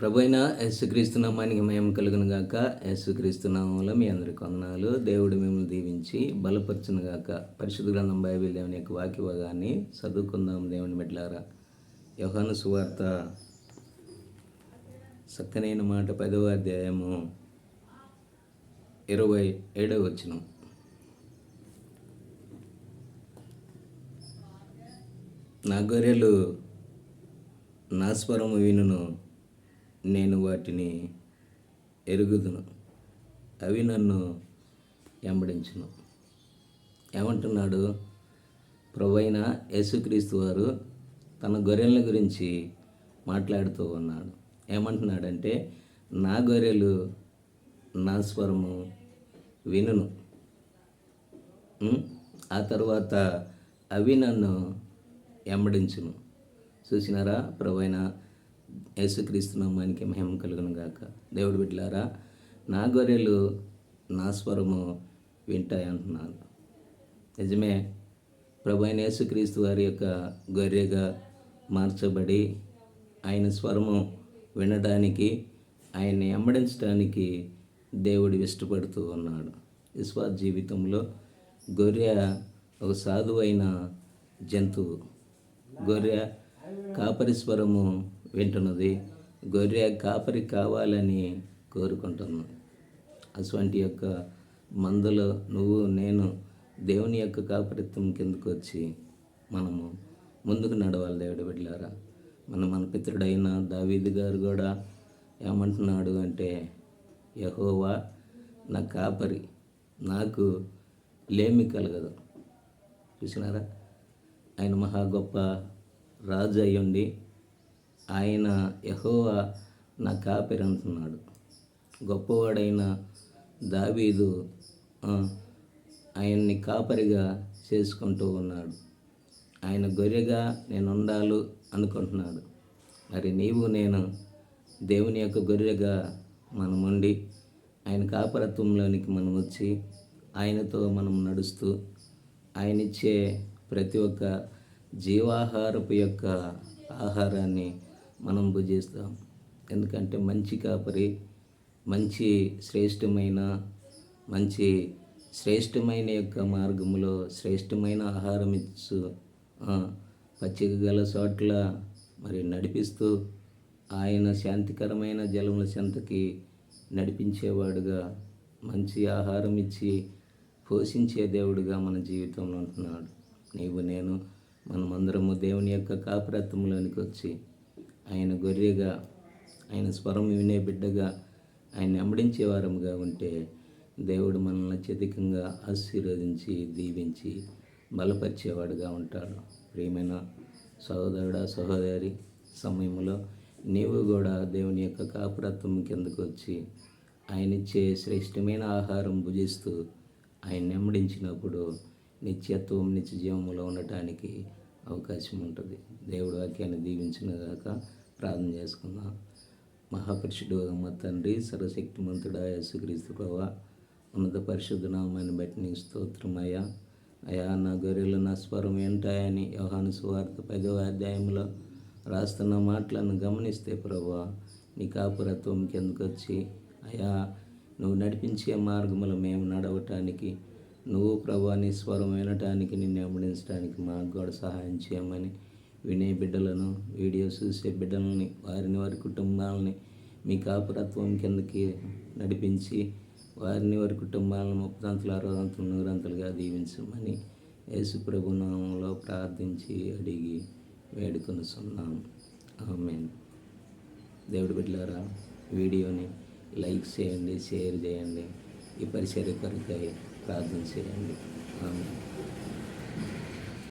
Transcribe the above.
ప్రభువైన యేసుక్రీస్తు నామానికి మహిమ కలుగును గాక. యేసుక్రీస్తు నామములో మీ అందరికి వందనాలు. దేవుడు మిమ్మల్ని దీవించి బలపరచును గాక. పరిశుద్ధ గ్రంథం బైబిల్ దేవుని యొక్క వాక్య భాగాన్ని చదువుకుందాం దేవుని బిడ్డలారా. యోహాను సువార్త చక్కనైన మాట 10వ అధ్యాయము 27వ వచనం. నా గొర్రెలు నా స్వరము వినును, నేను వాటిని ఎరుగుదును, అవి నన్ను వెంబడించును. ఏమంటున్నాడు? ప్రభువైన యేసుక్రీస్తు వారు తన గొర్రెల గురించి మాట్లాడుతూ ఉన్నాడు. ఏమంటున్నాడంటే, నా గొర్రెలు నా స్వరము వినును, ఆ తర్వాత అవి నన్ను వెంబడించును. చూసినారా? ప్రభువైన యేసుక్రీస్తు నామానికి మహిమ కలుగును గాక. దేవుడి బిడ్డలారా, నా గొర్రెలు నా స్వరము వింటాయి అంటున్నాను. నిజమే, ప్రభువైన యేసుక్రీస్తు వారి యొక్క గొర్రెగా మార్చబడి ఆయన స్వరము వినడానికి, ఆయన్ని వెంబడించడానికి దేవుడు ఇష్టపడుతూ ఉన్నాడు. విశ్వాస జీవితంలో గొర్రె ఒక సాధువైన జంతువు. గొర్రె కాపరి స్వరము వింటున్నది. గొర్రె కాపరి కావాలని కోరుకుంటున్నాను. అటువంటి యొక్క మందలో నువ్వు నేను దేవుని యొక్క కాపరిత్వం కిందకు వచ్చి మనము ముందుకు నడవాలి. దేవుడి బిడ్డలారా, మన పితరుడైన దావీదు గారు కూడా ఏమంటున్నాడు అంటే, యెహోవా నా కాపరి, నాకు లేమి కలగదు. చూసినారా? ఆయన మహా గొప్ప రాజు అయ్యుండి ఆయన యెహోవా నా కాపరి అంటున్నాడు. గొప్పవాడైన దావీదు ఆయన్ని కాపరిగా చేసుకుంటూ ఉన్నాడు. ఆయన గొర్రెగా నేను ఉండాలి అనుకుంటున్నాడు. మరి నీవు నేను దేవుని యొక్క గొర్రెగా మనం ఉండి ఆయన కాపరత్వంలోనికి మనం వచ్చి ఆయనతో మనం నడుస్తూ ఆయన ఇచ్చే ప్రతి ఒక్క జీవాహారపు యొక్క ఆహారాన్ని మనం భుజిస్తాం. ఎందుకంటే మంచి కాపరి మంచి శ్రేష్టమైన యొక్క మార్గంలో శ్రేష్టమైన ఆహారం ఇచ్చు పచ్చిక గల చోట్ల మరి నడిపిస్తూ ఆయన శాంతికరమైన జలముల చెంతకి నడిపించేవాడుగా, మంచి ఆహారం ఇచ్చి పోషించే దేవుడుగా మన జీవితంలో ఉంటున్నాడు. నీవు నేను మనమందరము దేవుని యొక్క కాపరత్వంలోనికి వచ్చి ఆయన గొర్రెగా, ఆయన స్వరం వినే బిడ్డగా, ఆయన వెంబడించే వారముగా ఉంటే దేవుడు మనల్ని అత్యధికంగా ఆశీర్వదించి దీవించి బలపరిచేవాడుగా ఉంటాడు. ప్రియమైన సహోదరుడా, సహోదరి, సమయంలో నీవు కూడా దేవుని యొక్క కాపరత్వం కిందకు వచ్చి ఆయన ఇచ్చే శ్రేష్టమైన ఆహారం భుజిస్తూ ఆయన వెంబడించినప్పుడు నిత్యత్వం నిత్య జీవములో ఉండటానికి అవకాశం ఉంటుంది. దేవుడు వాక్యాన్ని దీవించునుగాక. ప్రార్థన చేసుకుందాం. మహాపరిశుద్ధుడా మా తండ్రి, సర్వశక్తిమంతుడా యేసుక్రీస్తు ప్రభువా, ఉన్నత పరిశుద్ధ నామాన్ని బట్టి నీకు స్తోత్రం అయ్యా. అయ్యా, నా గొర్రెలు నా స్వరం వింటాయని యోహాను సువార్త 10వ అధ్యాయంలో రాస్తున్న మాటలను గమనిస్తే ప్రభువా, నీ కాపురత్వం కిందకు వచ్చి అయ్యా నువ్వు నడిపించే మార్గములు మేము నడవటానికి, నువ్వు ప్రభువా నీ స్వరం వినటానికి, నిన్ను వెంబడించడానికి మాకు కూడా సహాయం చేయమని వినే బిడ్డలను, వీడియో చూసే బిడ్డలని, వారి కుటుంబాలని మీ కాపురత్వం కిందకి నడిపించి వారి కుటుంబాలను 30 60 100 దీవించమని యేసు ప్రభు నామములో ప్రార్థించి అడిగి వేడుకొనుచున్నాము. ఆమేన్. దేవుడి బిడ్డలారా, వీడియోని లైక్ చేయండి, షేర్ చేయండి, ఈ పరిచర్య కొరకై ప్రార్థన చేయండి. ఆమేన్.